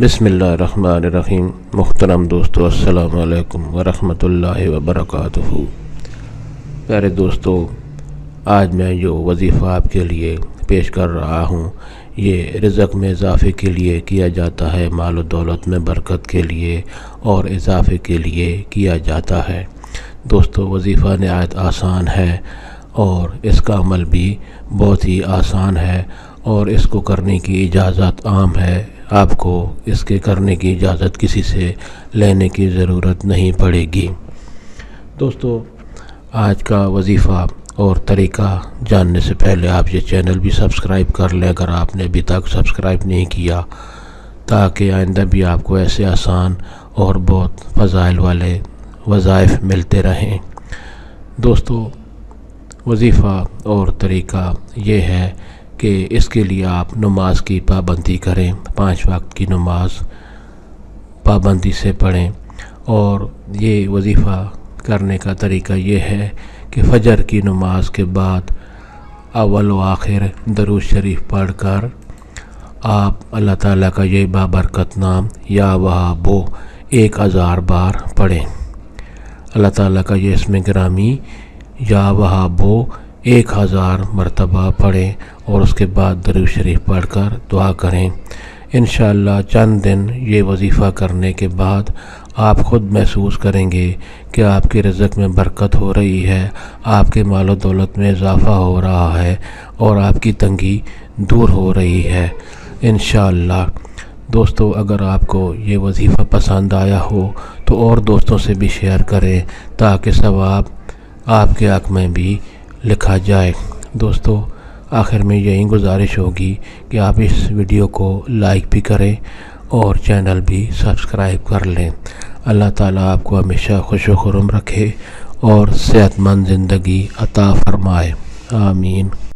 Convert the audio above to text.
بسم اللہ الرحمن الرحیم۔ محترم دوستو، السلام علیکم ورحمۃ اللہ وبرکاتہ۔ پیارے دوستو، آج میں جو وظیفہ آپ کے لیے پیش کر رہا ہوں یہ رزق میں اضافے کے لیے کیا جاتا ہے، مال و دولت میں برکت کے لیے اور اضافے کے لیے کیا جاتا ہے۔ دوستو، وظیفہ نہایت آسان ہے اور اس کا عمل بھی بہت ہی آسان ہے اور اس کو کرنے کی اجازت عام ہے۔ آپ کو اس کے کرنے کی اجازت کسی سے لینے کی ضرورت نہیں پڑے گی۔ دوستو، آج کا وظیفہ اور طریقہ جاننے سے پہلے آپ یہ چینل بھی سبسکرائب کر لیں اگر آپ نے ابھی تک سبسکرائب نہیں کیا، تاکہ آئندہ بھی آپ کو ایسے آسان اور بہت فضائل والے وظائف ملتے رہیں۔ دوستو، وظیفہ اور طریقہ یہ ہے کہ اس کے لیے آپ نماز کی پابندی کریں، 5 وقت کی نماز پابندی سے پڑھیں، اور یہ وظیفہ کرنے کا طریقہ یہ ہے کہ فجر کی نماز کے بعد اول و آخر درود شریف پڑھ کر آپ اللہ تعالیٰ کا یہ بابرکت نام یا وہابو 1000 بار پڑھیں۔ اللہ تعالیٰ کا یہ اسم گرامی یا وہابو 1000 مرتبہ پڑھیں اور اس کے بعد درود شریف پڑھ کر دعا کریں۔ انشاءاللہ چند دن یہ وظیفہ کرنے کے بعد آپ خود محسوس کریں گے کہ آپ کے رزق میں برکت ہو رہی ہے، آپ کے مال و دولت میں اضافہ ہو رہا ہے اور آپ کی تنگی دور ہو رہی ہے انشاءاللہ۔ دوستو، اگر آپ کو یہ وظیفہ پسند آیا ہو تو اور دوستوں سے بھی شیئر کریں تاکہ ثواب آپ کے حق میں بھی لکھا جائے۔ دوستو، آخر میں یہی گزارش ہوگی کہ آپ اس ویڈیو کو لائک بھی کریں اور چینل بھی سبسکرائب کر لیں۔ اللہ تعالیٰ آپ کو ہمیشہ خوش و خرم رکھے اور صحت مند زندگی عطا فرمائے، آمین۔